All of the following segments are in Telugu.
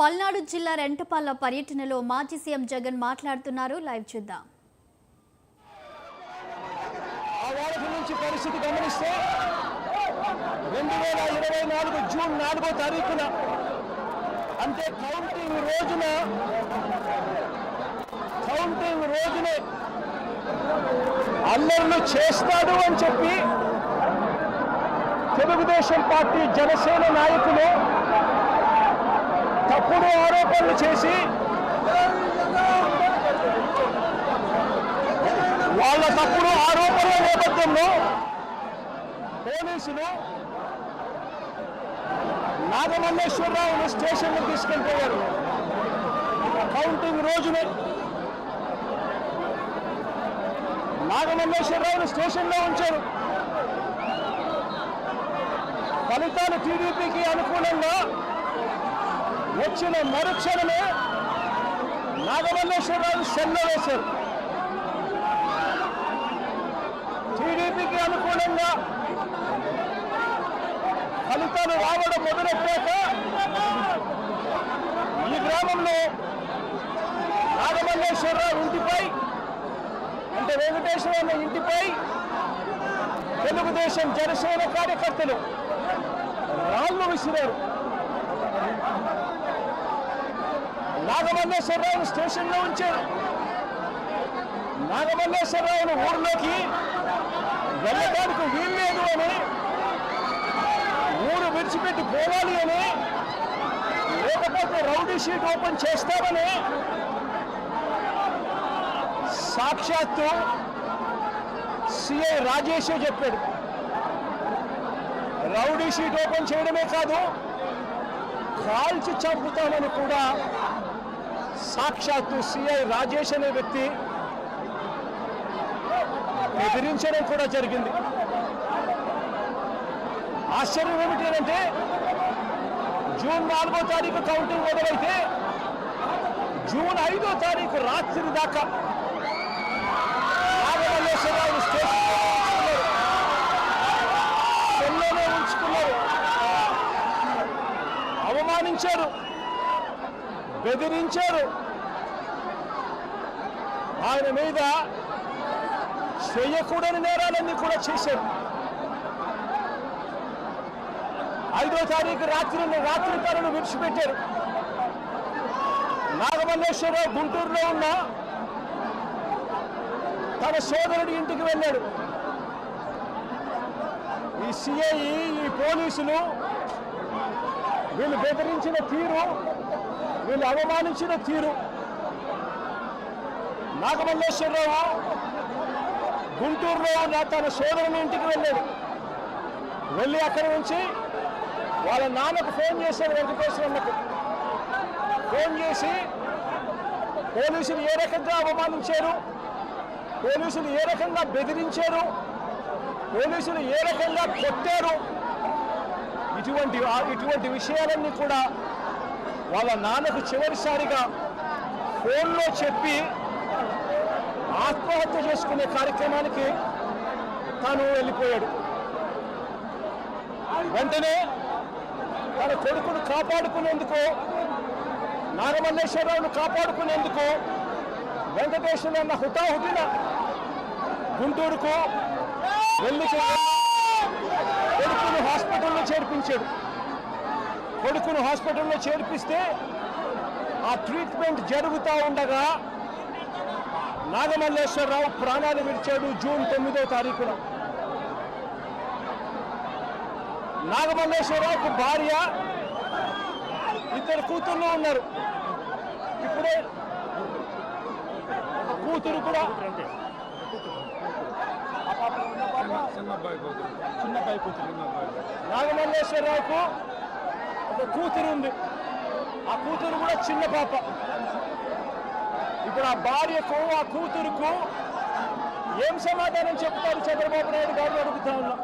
పల్నాడు జిల్లా రెంటపాల పర్యటనలో మాజీ సీఎం జగన్ మాట్లాడుతున్నారు. లైవ్ చూద్దాం. ఆ వారం నుంచి పరిస్థితి గమనిస్తే 2024 జూన్ 4వ తారీఖున అంటే కౌంటింగ్ రోజునే అల్లర్లు చేస్తాడు అని చెప్పి తెలుగుదేశం పార్టీ జనసేన నాయకులు తప్పుడు ఆరోపణలు చేసి వాళ్ళ తప్పుడు ఆరోపణల నేపథ్యంలో పోలీసులు నాగమల్లేశ్వరరావును స్టేషన్కి తీసుకెళ్ళిపోయారు. కౌంటింగ్ రోజునే నాగమల్లేశ్వరరావును స్టేషన్లో ఉంచారు. ఫలితాలు టీడీపీకి అనుకూలంగా వచ్చిన మరుక్షణమే నాగమల్లేశ్వరరావు సెల్లో వేశారు. టీడీపీకి అనుకూలంగా ఫలితాలు రావడం మొదలెట్టాక ఈ గ్రామంలో నాగమల్లేశ్వరరావు ఇంటిపై అంటే వెంకటేశ్వర ఇంటిపై తెలుగుదేశం జనసేన కార్యకర్తలు రాళ్లు విసిరారు. నాగమల్లేశ్వరరావును స్టేషన్లో ఉంచారు. నాగమల్లేశ్వరరావును ఊరిలోకి వెళ్ళడానికి వీల్లేదు అని, ఊరు విడిచిపెట్టి పోవాలి అని, లేకపోతే రౌడీ షీట్ ఓపెన్ చేస్తామని సాక్షాత్తు సిఐ రాజేషే చెప్పాడు. రౌడీ షీట్ ఓపెన్ చేయడమే కాదు, కాల్చి చంపుతామని కూడా సాక్షాత్తు సిఐ రాజేష్ అనే వ్యక్తి బెదిరించడం కూడా జరిగింది. ఆశ్చర్యం ఏమిటంటే జూన్ 4వ తారీఖు కౌంటింగ్ మొదలైతే జూన్ 5వ తారీఖు రాత్రి దాకా నాగమల్లేశ్వరరావు సెల్లోనే ఉంచుకున్నారు. అవమానించారు, బెదిరించారు. ఆయన మీద చేయకూడని నేరాలన్నీ కూడా చేశారు. 5వ తారీఖు రాత్రి తనను విడిచిపెట్టారు. నాగమల్లేశ్వరరావు గుంటూరులో ఉన్న తన సోదరుడి ఇంటికి వెళ్ళాడు. ఈ సిఐ, ఈ పోలీసులు వీళ్ళు బెదిరించిన తీరు, వీళ్ళు అవమానించిన తీరు. నాగమల్లేశ్వరరావు గుంటూరులో ఉన్న తన సోదరుని ఇంటికి వెళ్ళాడు. వెళ్ళి అక్కడి నుంచి వాళ్ళ నాన్నకు ఫోన్ చేశాడు. వెంకటేశ్వరన్నకు ఫోన్ చేసి పోలీసులు ఏ రకంగా అవమానించారు, పోలీసులు ఏ రకంగా బెదిరించారు, పోలీసులు ఏ రకంగా కొట్టారు, ఇటువంటి విషయాలన్నీ కూడా వాళ్ళ నాన్నకు చివరిసారిగా ఫోన్లో చెప్పి ఆత్మహత్య చేసుకునే కార్యక్రమానికి తాను వెళ్ళిపోయాడు. వెంటనే తన కొడుకును కాపాడుకునేందుకు, నాగమల్లేశ్వరరావును కాపాడుకునేందుకు వెంకటేశ్వర హుటాహుటిన గుంటూరుకు వెళ్ళి కొడుకును హాస్పిటల్లో చేర్పించాడు. కొడుకును హాస్పిటల్లో చేర్పిస్తే ఆ ట్రీట్మెంట్ జరుగుతూ ఉండగా నాగమల్లేశ్వరరావు ప్రాణాలు విడిచాడు. జూన్ 9వ తారీఖున నాగమల్లేశ్వరరావుకు భార్య, 2 కూతుర్లు ఉన్నారు. ఇప్పుడే కూతురు కూడా చిన్నబ్బాయి కూతురు. నాగమల్లేశ్వరరావుకు ఒక కూతురు ఉంది. ఆ కూతురు కూడా చిన్న పాప. ఇప్పుడు ఆ భార్యకు, ఆ కూతురుకు ఏం సమాధానం చెప్తారు చంద్రబాబు నాయుడు గారు అడుగుతా ఉన్నా.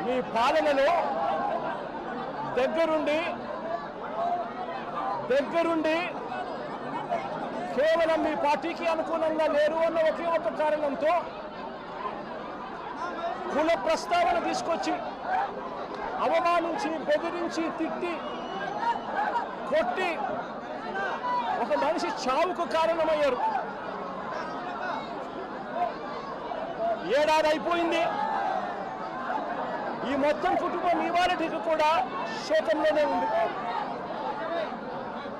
మీ పాలనలో దగ్గరుండి కేవలం మీ పార్టీకి అనుకూలంగా లేరు అన్న ఒకే ఒక కారణంతో కుల ప్రస్తావన తీసుకొచ్చి అవమానించి, బెదిరించి, తిట్టి కొట్టి ఒక మనిషి చావుకు కారణమయ్యారు. ఏడాది అయిపోయింది. ఈ మొత్తం కుటుంబం ఇవాళకి కూడా శోకంలోనే ఉంది.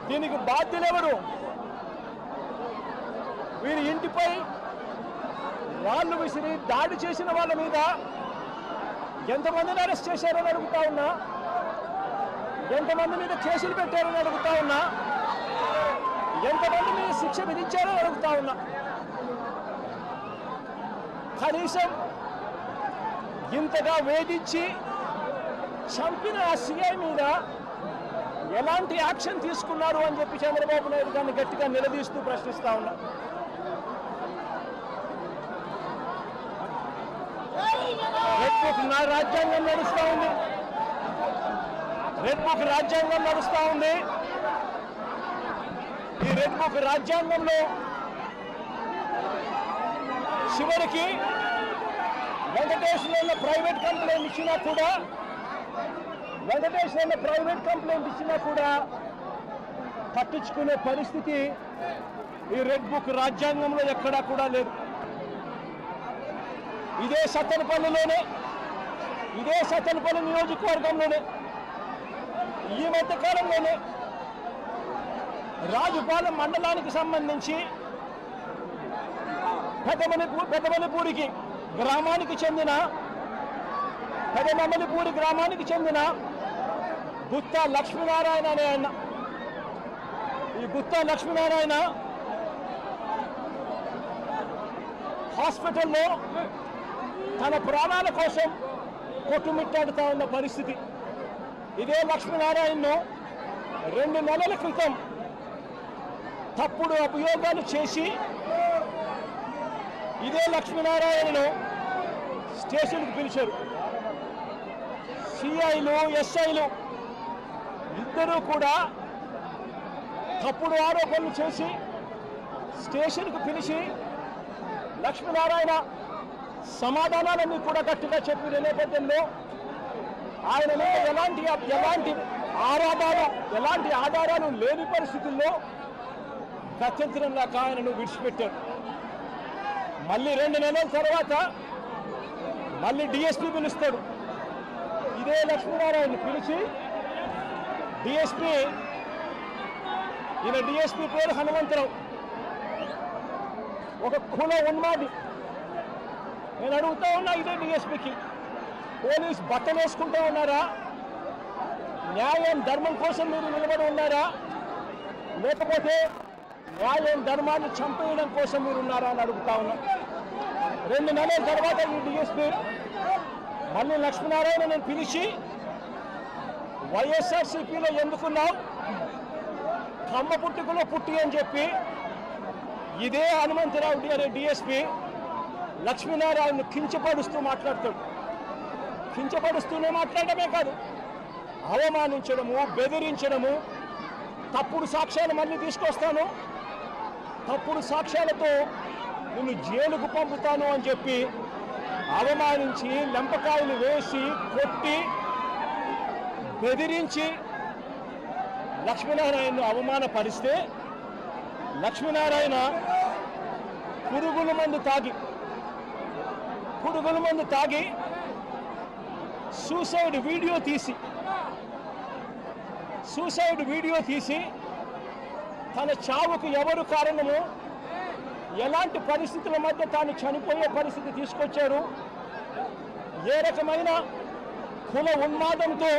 దీనికి బాధ్యులెవరు? వీరి ఇంటిపై రాళ్ళు విసిరి దాడి చేసిన వాళ్ళ మీద ఎంతమందిని అరెస్ట్ చేశారని అడుగుతా ఉన్నా, ఎంతమంది మీద కేసులు పెట్టారని అడుగుతా ఉన్నా, ఎంతమంది మీద శిక్ష విధించారని అడుగుతా ఉన్నా. కనీసం ఇంతగా వేధించి చంపిన ఆ సిఐ మీద ఎలాంటి యాక్షన్ తీసుకున్నారు అని చెప్పి చంద్రబాబు నాయుడు గారిని గట్టిగా నిలదీస్తూ ప్రశ్నిస్తా ఉన్నా. రెడ్ బుక్ రాజ్యాంగం నడుస్తూ ఉంది. రెడ్ బుక్ రాజ్యాంగం నడుస్తూ ఉంది. ఈ రెడ్ బుక్ రాజ్యాంగంలో చివరికి వెంకటేశ్వర్లో ప్రైవేట్ కంప్లైంట్ ఇచ్చినా కూడా పట్టించుకునే పరిస్థితి ఈ రెడ్ బుక్ రాజ్యాంగంలో ఎక్కడా కూడా లేదు. ఇదే సత్తెనపల్లి నియోజకవర్గంలోనే ఈ మధ్యకాలంలోనే రాజుపాలెం మండలానికి సంబంధించి పెదమల్లిపూడి గ్రామానికి చెందిన గుత్తా లక్ష్మీనారాయణ అనే ఆయన, ఈ గుత్తా లక్ష్మీనారాయణ హాస్పిటల్లో తన ప్రాణాల కోసం కొట్టుమిట్టాడుతూ ఉన్న పరిస్థితి. ఇదే లక్ష్మీనారాయణను 2 నెలల క్రితం తప్పుడు అభియోగాలు చేసి ఇదే లక్ష్మీనారాయణను స్టేషన్కి పిలిచారు. సిఐలు, ఎస్ఐలు ఇద్దరూ కూడా తప్పుడు ఆరోపణలు చేసి స్టేషన్కు పిలిచి లక్ష్మీనారాయణ సమాధానాలన్నీ కూడా గట్టిగా చెప్పిన నేపథ్యంలో ఆయన మీద ఎలాంటి ఆధారాలు లేని పరిస్థితుల్లో గత్యంతరంలాక ఆయనను విడిచిపెట్టారు. మళ్ళీ 2 నెలల తర్వాత మళ్ళీ డిఎస్పీ పిలుస్తాడు. ఇదే లక్ష్మీనారాయణ పిలిచి డిఎస్పీ పేరు హనుమంతరావు, ఒక కుల ఉన్మాది. నేను అడుగుతా ఉన్నా, ఇదే డిఎస్పీకి పోలీస్ బట్టలు వేసుకుంటూ ఉన్నారా? న్యాయం ధర్మం కోసం మీరు నిలబడి ఉన్నారా? లేకపోతే న్యాయం ధర్మాన్ని చంపేయడం కోసం మీరు ఉన్నారా అని అడుగుతా ఉన్నా. 2 నెలల తర్వాత ఈ డిఎస్పీ మళ్ళీ లక్ష్మీనారాయణ పిలిచి వైఎస్ఆర్సీపీలో ఎందుకున్నావు, కమ్మ పుట్టుకలో పుట్టి అని చెప్పి ఇదే హనుమంతరావు అనే డిఎస్పీ లక్ష్మీనారాయణను కించపరుస్తూ మాట్లాడతాడు. కించపరుస్తూనే మాట్లాడమే కాదు, అవమానించడము, బెదిరించడము, తప్పుడు సాక్ష్యాలు మళ్ళీ తీసుకొస్తాను, తప్పుడు సాక్ష్యాలతో నిన్ను జైలుకు పంపుతాను అని చెప్పి అవమానించి లెంపకాయలు వేసి కొట్టి బెదిరించి లక్ష్మీనారాయణను అవమానపరిస్తే లక్ష్మీనారాయణ పురుగుల మందు తాగి సూసైడ్ వీడియో తీసి తన చావుకు ఎవరు కారణము, ఎలాంటి పరిస్థితుల మధ్య తాను చనిపోయే పరిస్థితి తీసుకొచ్చారు, ఏ రకమైన కుల ఉన్మాదంతో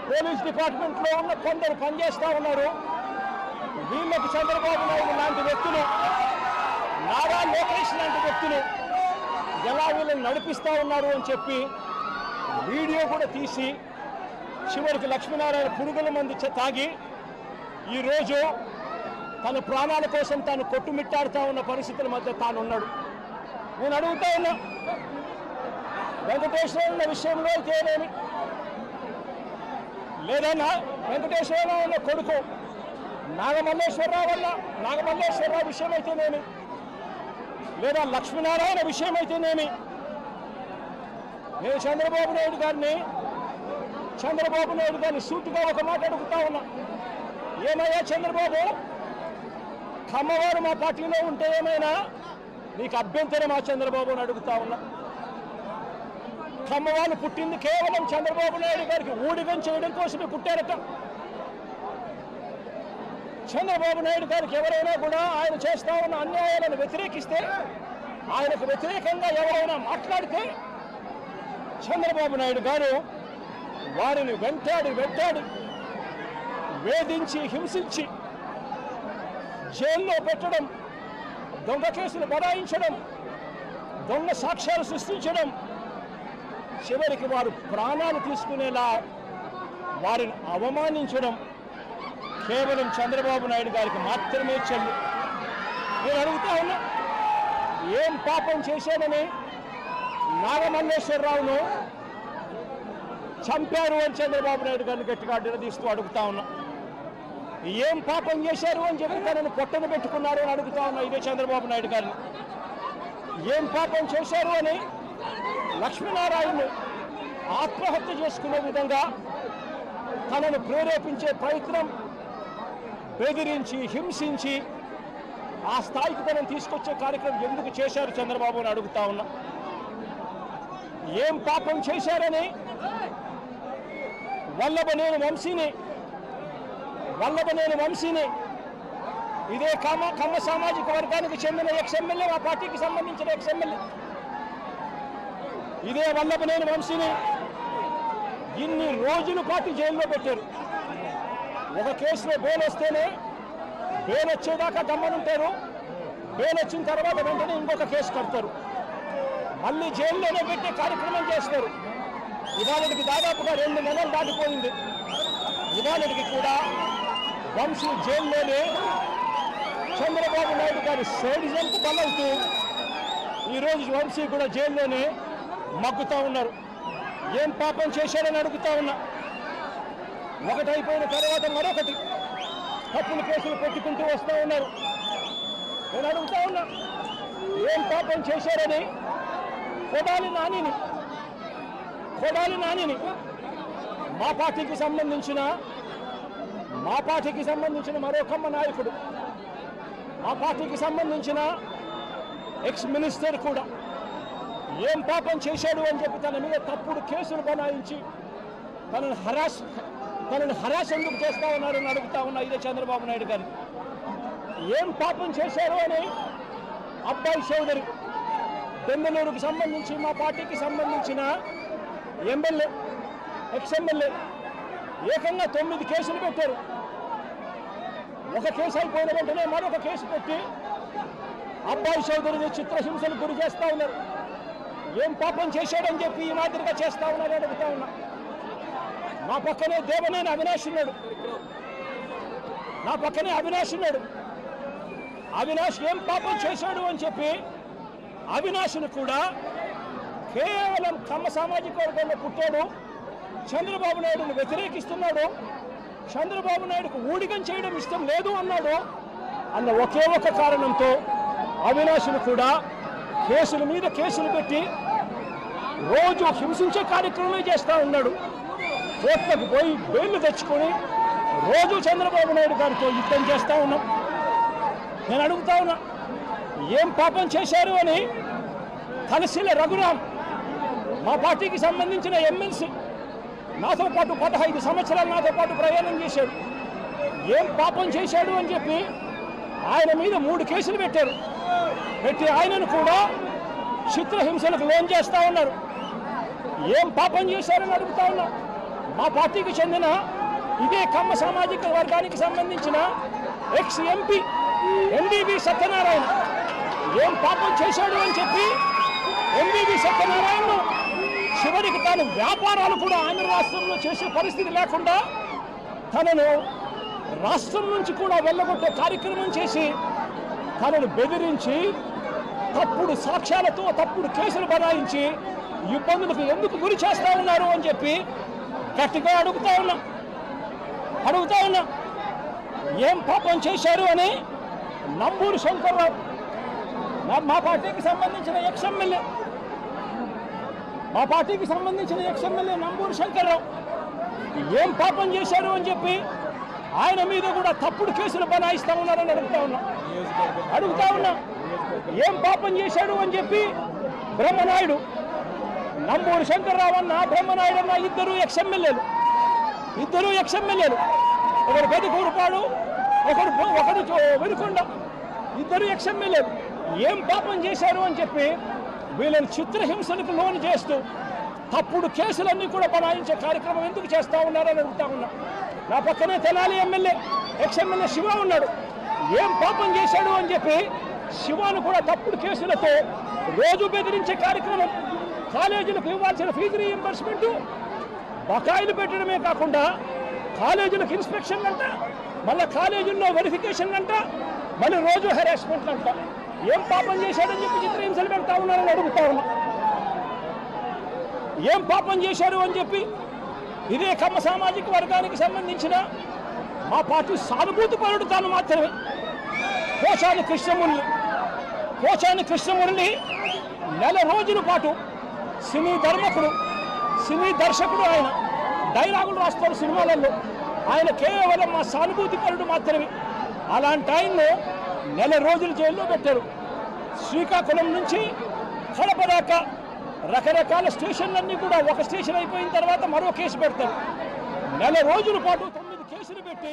పోలీస్ డిపార్ట్మెంట్లో ఉన్న కొందరు పనిచేస్తూ ఉన్నారు. వీళ్ళకు చంద్రబాబు నాయుడు లాంటి వ్యక్తులు, నారా లోకేష్ లాంటి వ్యక్తులు ఎలా వీళ్ళని నడిపిస్తూ ఉన్నారు అని చెప్పి వీడియో కూడా తీసి చివరికి లక్ష్మీనారాయణ పురుగుల మందు తాగి ఈరోజు తన ప్రాణాల కోసం తాను కొట్టుమిట్టాడుతూ ఉన్న పరిస్థితుల మధ్య తాను ఉన్నాడు. నేను అడుగుతా ఉన్నా, వెంకటేశ్వర విషయంలో అయితేనేమి, లేదన్నా వెంకటేశ్వరరావు అన్న కొడుకు నాగమల్లేశ్వరరావు విషయం అయితేనేమి, లేదా లక్ష్మీనారాయణ విషయం అయితేనేమి, నేను చంద్రబాబు నాయుడు గారిని చంద్రబాబు నాయుడు గారిని సూటిగా ఒక మాట అడుగుతా ఉన్నా. ఏమయ్యా చంద్రబాబు, కమ్మవారు మా పార్టీలో ఉంటే ఏమైనా నీకు అభ్యంతరమా చంద్రబాబు అని అడుగుతా ఉన్నా. కమ్మవాళ్ళు పుట్టింది కేవలం చంద్రబాబు నాయుడు గారికి ఊడిగం చేయడం కోసమే పుట్టారట. చంద్రబాబు నాయుడు గారికి ఎవరైనా కూడా ఆయన చేస్తా ఉన్న అన్యాయాలను వ్యతిరేకిస్తే, ఆయనకు వ్యతిరేకంగా ఎవరైనా మాట్లాడితే చంద్రబాబు నాయుడు గారు వారిని వెంటాడి వేధించి హింసించి జైల్లో పెట్టడం, దొంగ కేసులు బడాయించడం, దొంగ సాక్ష్యాలు సృష్టించడం, చివరికి వారు ప్రాణాలు తీసుకునేలా వారిని అవమానించడం కేవలం చంద్రబాబు నాయుడు గారికి మాత్రమే చెల్లు. నేను అడుగుతా ఉన్నా, ఏం పాపం చేశానని నాగమల్లేశ్వరరావును చంపారు అని చంద్రబాబు నాయుడు గారిని గట్టిగా నిలదీస్తూ అడుగుతా ఉన్నా. ఏం పాపం చేశారు అని చెప్పి తనను పొట్టను పెట్టుకున్నారు అని అడుగుతా ఉన్నా ఇదే చంద్రబాబు నాయుడు గారిని. ఏం పాపం చేశారు అని లక్ష్మీనారాయణను ఆత్మహత్య చేసుకునే విధంగా తనను ప్రేరేపించే ప్రయత్నం, బెదిరించి హింసించి ఆ స్థాయికి తనను తీసుకొచ్చే కార్యక్రమం ఎందుకు చేశారు చంద్రబాబు అని అడుగుతా ఉన్నా. ఏం పాపం చేశారని వల్లభనేని వంశీని ఇదే కమ్మ సామాజిక వర్గానికి చెందిన ఎక్స్ఎమ్మెల్యే, ఆ పార్టీకి సంబంధించిన ఎక్స్ఎమ్మెల్యే ఇదే వల్లభనేని వంశీని ఇన్ని రోజుల పాటు జైల్లో పెట్టారు. ఒక కేసులో బెయిల్ వస్తేనే, బెయిల్ వచ్చేదాకా గమ్మనుంటారు, బెయిల్ వచ్చిన తర్వాత వెంటనే ఇంకొక కేసు కడతారు, మళ్ళీ జైల్లోనే పెట్టే కార్యక్రమం చేస్తారు. ఇవాళకి దాదాపుగా 2 నెలలు దాటిపోయింది. ఇవాళకి కూడా వంశీ జైల్లోనే చంద్రబాబు నాయుడు గారి సైడిజంకు బలవుతూ ఈరోజు వంశీ కూడా జైల్లోనే మగ్గుతూ ఉన్నారు. ఏం పాపం చేశారని అడుగుతా ఉన్నా. ఒకటి అయిపోయిన తర్వాత మరొకటి తప్పులు కేసులు పెట్టుకుంటూ వస్తూ ఉన్నారు. నేను అడుగుతా ఉన్నా, ఏం పాపం చేశారని కొడాలి నానిని మా పార్టీకి సంబంధించిన మరో కమ్మ నాయకుడు, మా పార్టీకి సంబంధించిన ఎక్స్ మినిస్టర్ కూడా ఏం పాపం చేశాడు అని చెప్పి తన మీద తప్పుడు కేసులు బనాయించి తనను హరాస్ ఎందుకు చేస్తా ఉన్నారని అడుగుతా ఉన్నా ఇదే చంద్రబాబు నాయుడు గారు. ఏం పాపం చేశారు అని అబ్బాయి చౌదరి, బెంగళూరుకు సంబంధించి మా పార్టీకి సంబంధించిన ఎమ్మెల్యే, ఎక్స్ఎమ్మెల్యే ఏకంగా 9 కేసులు పెట్టారు. ఒక కేసు అయిపోయిన వెంటనే మరొక కేసు పెట్టి అబ్బాయి చౌదరిని చిత్రహింసలు గురి చేస్తూ ఉన్నారు. ఏం పాపం చేశాడని చెప్పి ఈ మాదిరిగా చేస్తా ఉన్నారని అడుగుతా ఉన్నా. నా పక్కనే దేవనేని అవినాష్ ఉన్నాడు. అవినాష్ ఏం పాపం చేశాడు అని చెప్పి అవినాష్ను కూడా కేవలం కమ్మ సామాజిక వర్గంలో పుట్టాడు, చంద్రబాబు నాయుడుని వ్యతిరేకిస్తున్నాడు, చంద్రబాబు నాయుడుకు ఊడిగం చేయడం ఇష్టం లేదు అన్నాడు అన్న ఒకే ఒక కారణంతో అవినాష్ను కూడా కేసుల మీద కేసులు పెట్టి రోజు హింసించే కార్యక్రమమే చేస్తూ ఉన్నాడు. కోర్టులకు పోయి బెయిల్ తెచ్చుకొని రోజు చంద్రబాబు నాయుడు గారితో యుద్ధం చేస్తూ ఉన్నాం. నేను అడుగుతా ఉన్నా, ఏం పాపం చేశారు అని తలశీల రఘురాం, మా పార్టీకి సంబంధించిన ఎమ్మెల్సీ, నాతో పాటు 15 సంవత్సరాలు నాతో పాటు ప్రయాణం చేశాడు. ఏం పాపం చేశాడు అని చెప్పి ఆయన మీద 3 కేసులు పెట్టి ఆయనను కూడా చిత్రహింసలకు లోన్ చేస్తూ ఉన్నారు. ఏం పాపం చేశారని అడుగుతా ఉన్నా. మా పార్టీకి చెందిన ఇదే కమ్మ సామాజిక వర్గానికి సంబంధించిన ఎక్స్ ఎంపీ ఎంబీబీ సత్యనారాయణ ఏం పాపం చేశాడు అని చెప్పి ఎంబీబీ సత్యనారాయణను చివరికి తాను వ్యాపారాలు కూడా ఆంధ్ర రాష్ట్రంలో చేసే పరిస్థితి లేకుండా తనను రాష్ట్రం నుంచి కూడా వెళ్ళగొట్టే కార్యక్రమం చేసి తనను బెదిరించి తప్పుడు సాక్ష్యాలతో తప్పుడు కేసులు బనాయించి ఇబ్బందులకు ఎందుకు గురి చేస్తా ఉన్నారు అని చెప్పి గట్టిగా అడుగుతా ఉన్నా. ఏం పాపం చేశారు అని నంబూరు శంకర్రావు, మా పార్టీకి సంబంధించిన ఎక్స్ఎమ్మెల్యే నంబూరు శంకర్రావు ఏం పాపం చేశారు అని చెప్పి ఆయన మీద కూడా తప్పుడు కేసులు బనాయిస్తా ఉన్నారని అడుగుతా ఉన్నా. ఏం పాపం చేశాడు అని చెప్పి బ్రహ్మనాయుడు, నంబూరు శంకర్రావు అన్న, బ్రహ్మనాయుడు అన్న ఇద్దరు ఎక్స్ఎమ్మెల్యేలు, ఒకరు పెదకూరుపాడు, ఒకరు వెనుకొండ, ఇద్దరు ఎక్స్ఎమ్మెల్యేలు. ఏం పాపం చేశారు అని చెప్పి వీళ్ళని చిత్రహింసలకు లోను చేస్తూ తప్పుడు కేసులన్నీ కూడా బనాయించే కార్యక్రమం ఎందుకు చేస్తా ఉన్నారని అడుగుతా ఉన్నా. నా పక్కనే తెనాలి ఎమ్మెల్యే, ఎక్స్ఎమ్మెల్యే శివ ఉన్నాడు. ఏం పాపం చేశాడు అని చెప్పి శివాను కూడా తప్పుడు కేసులతో రోజు బెదిరించే కార్యక్రమం, కాలేజీలకు ఇవ్వాల్సిన ఫీజు రీయింబర్స్మెంట్ బకాయిలు పెట్టడమే కాకుండా కాలేజీలకు ఇన్స్పెక్షన్ అంట, మళ్ళీ కాలేజీల్లో వెరిఫికేషన్ అంట, మళ్ళీ రోజు హెరాస్మెంట్ అంట. ఏం పాపం చేశాడని చెప్పి చిత్రహింసలు పెడతా ఉన్నారని అడుగుతా ఉన్నా. ఏం పాపం చేశారు అని చెప్పి ఇదే కమ్మ సామాజిక వర్గానికి సంబంధించిన మా పార్టీ సానుభూతి పరుడు తాను మాత్రమే పోచాని కృష్ణమురళి నెల రోజుల పాటు సినీ దర్శకుడు, ఆయన డైలాగులు రాస్తారు సినిమాలలో. ఆయన కేవలం మా సానుభూతి పరుడు మాత్రమే. అలాంటి ఆయన్ను నెల రోజులు జైల్లో పెట్టారు. శ్రీకాకుళం నుంచి కడప దాకా రకరకాల స్టేషన్లన్నీ కూడా ఒక స్టేషన్ అయిపోయిన తర్వాత మరో కేసు పెడతారు. నెల రోజుల పాటు 9 కేసులు పెట్టి